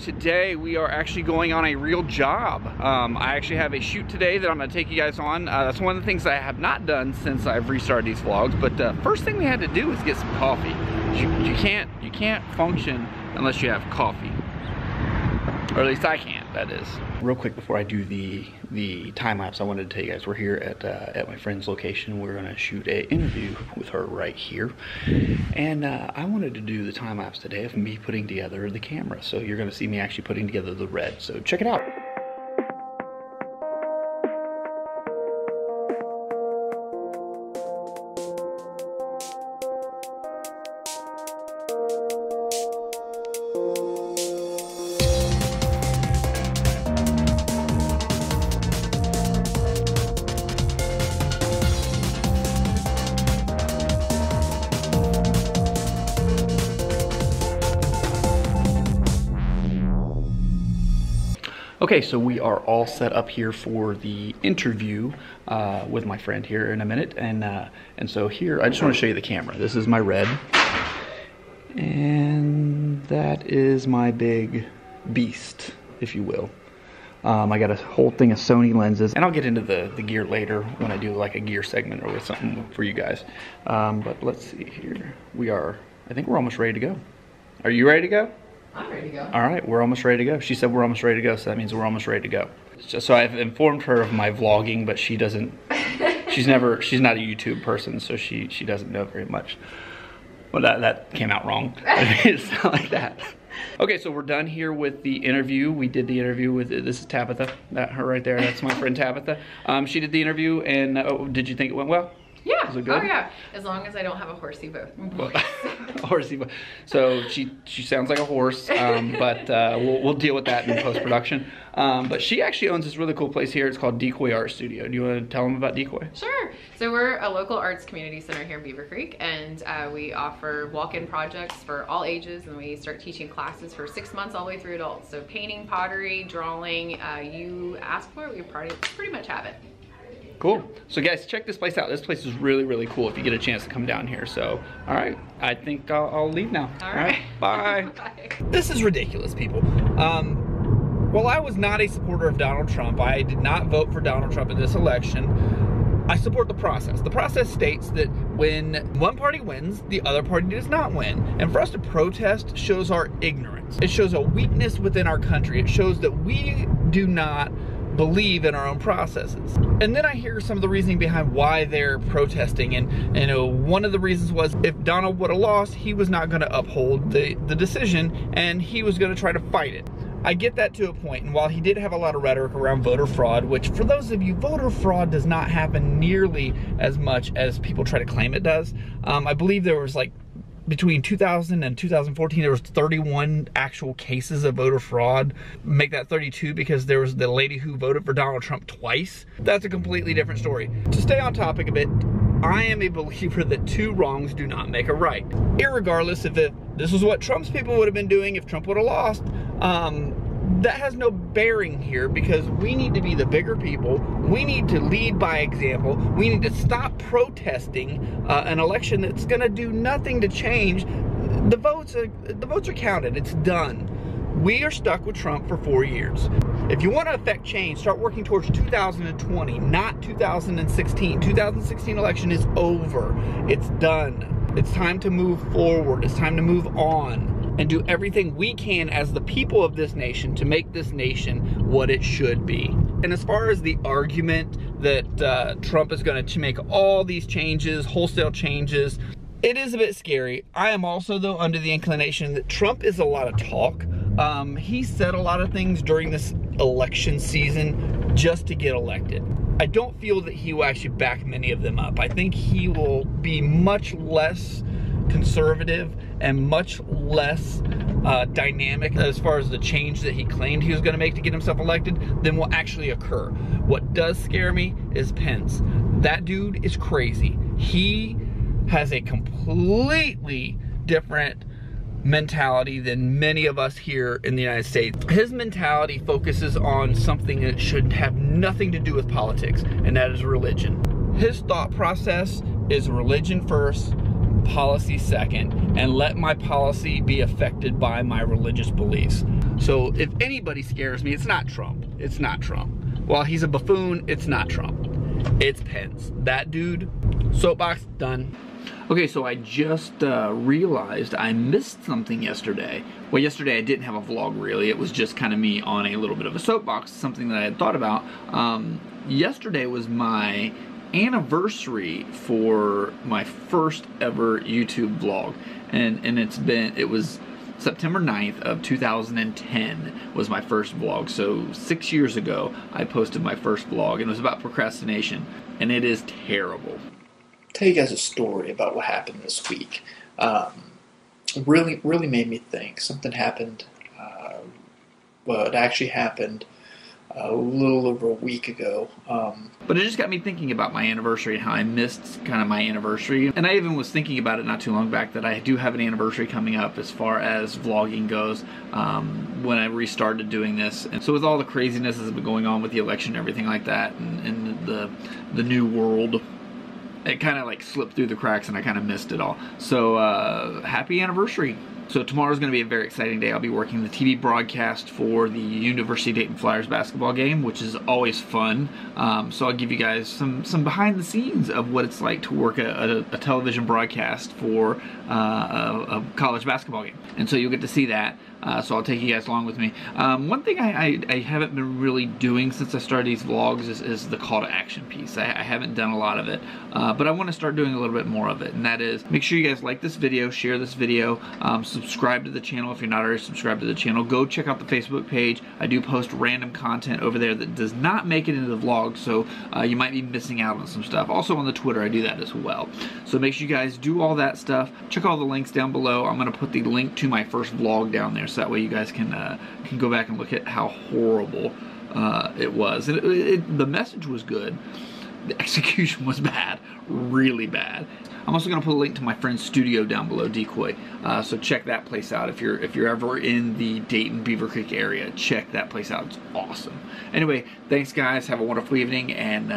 today we are actually going on a real job. I actually have a shoot today that I'm gonna take you guys on. That's one of the things I have not done since I've restarted these vlogs, but first thing we had to do is get some coffee. You can't function unless you have coffee. Or at least I can't, that is. Real quick before I do the time lapse, I wanted to tell you guys we're here at my friend's location. We're gonna shoot an interview with her right here. And I wanted to do the time lapse today of me putting together the camera. So you're gonna see me actually putting together the red. So check it out. Okay, so we are all set up here for the interview with my friend here in a minute, and so here I just want to show you the camera. This is my red, and that is my big beast, if you will. I got a whole thing of Sony lenses, and I'll get into the gear later when I do like a gear segment or with something for you guys. But let's see here. I think we're almost ready to go. Are you ready to go? I'm ready to go. All right, we're almost ready to go. She said we're almost ready to go, so that means we're almost ready to go. So I've informed her of my vlogging, but she doesn't, she's not a YouTube person, so she doesn't know very much. Well, that came out wrong. It's not like that. Okay, so we're done here with the interview. We did the interview with, this is Tabitha, her right there, that's my friend Tabitha. She did the interview, and did you think it went well? Yeah. Was it good? Oh yeah. As long as I don't have a horsey voice. Horsey voice. So she sounds like a horse, but we'll deal with that in post-production. But she actually owns this really cool place here. It's called Decoy Art Studio. Do you want to tell them about Decoy? Sure. So we're a local arts community center here in Beaver Creek, and we offer walk-in projects for all ages, and we start teaching classes for 6 months all the way through adults. So painting, pottery, drawing, you ask for it, we pretty much have it. Cool. So guys, check this place out. This place is really, really cool if you get a chance to come down here. So, all right, I think I'll leave now. All right. Bye. Bye. This is ridiculous, people. Well, I was not a supporter of Donald Trump. I did not vote for Donald Trump in this election. I support the process. The process states that when one party wins, the other party does not win. And for us to protest shows our ignorance. It shows a weakness within our country. It shows that we do not believe in our own processes. And then I hear some of the reasoning behind why they're protesting, and you know, one of the reasons was if Donald would have lost, he was not going to uphold the decision, and he was going to try to fight it. I get that to a point, and while he did have a lot of rhetoric around voter fraud, which for those of you, voter fraud does not happen nearly as much as people try to claim it does. I believe there was like between 2000 and 2014, there was 31 actual cases of voter fraud. Make that 32 because there was the lady who voted for Donald Trump twice. That's a completely different story. To stay on topic a bit, I am a believer that two wrongs do not make a right. Irregardless if this was what Trump's people would have been doing if Trump would have lost, that has no bearing here because we need to be the bigger people. We need to lead by example. We need to stop protesting an election that's gonna do nothing to change. The votes are counted, it's done. We are stuck with Trump for 4 years. If you want to affect change, start working towards 2020, not 2016. 2016 election is over. It's done. It's time to move forward. It's time to move on and do everything we can as the people of this nation to make this nation what it should be. And as far as the argument that Trump is going to make all these changes, wholesale changes, it is a bit scary. I am also, though, under the inclination that Trump is a lot of talk. He said a lot of things during this election season just to get elected. I don't feel that he will actually back many of them up. I think he will be much less conservative and much less dynamic as far as the change that he claimed he was going to make to get himself elected than will actually occur. What does scare me is Pence. That dude is crazy. He has a completely different mentality than many of us here in the United States. His mentality focuses on something that should have nothing to do with politics, and that is religion. His thought process is religion first, policy second, and let my policy be affected by my religious beliefs. So if anybody scares me, it's not Trump. It's not Trump. While he's a buffoon, it's not Trump. It's Pence. That dude, soapbox, done. Okay, so I just realized I missed something yesterday. Well, yesterday I didn't have a vlog really. It was just kind of me on a little bit of a soapbox, something that I had thought about. Yesterday was my anniversary for my first ever YouTube vlog. And it was September 9th of 2010 was my first vlog. So 6 years ago, I posted my first vlog, and it was about procrastination, and it is terrible. Tell you guys a story about what happened this week. Really made me think. Something happened. Well, it actually happened a little over a week ago. But it just got me thinking about my anniversary and how I missed kind of my anniversary. And I even was thinking about it not too long back that I do have an anniversary coming up as far as vlogging goes, when I restarted doing this. And so with all the craziness that's been going on with the election and everything like that, and the new world, it kind of like slipped through the cracks and I kind of missed it all. So happy anniversary. So tomorrow's going to be a very exciting day. I'll be working the TV broadcast for the University of Dayton Flyers basketball game, which is always fun. So I'll give you guys some behind the scenes of what it's like to work a television broadcast for a college basketball game. And so you'll get to see that. So I'll take you guys along with me. One thing I haven't been really doing since I started these vlogs is the call to action piece. I haven't done a lot of it, but I want to start doing a little bit more of it, and that is make sure you guys like this video, share this video, subscribe to the channel if you're not already subscribed to the channel. Go check out the Facebook page. I do post random content over there that does not make it into the vlog, so you might be missing out on some stuff. Also on the Twitter, I do that as well. So make sure you guys do all that stuff. Check all the links down below. I'm going to put the link to my first vlog down there, so that way you guys can go back and look at how horrible it was. And the message was good. The execution was bad, really bad. I'm also going to put a link to my friend's studio down below, Decoy. So check that place out if you're ever in the Dayton Beaver Creek area. Check that place out. It's awesome. Anyway, thanks guys. Have a wonderful evening, and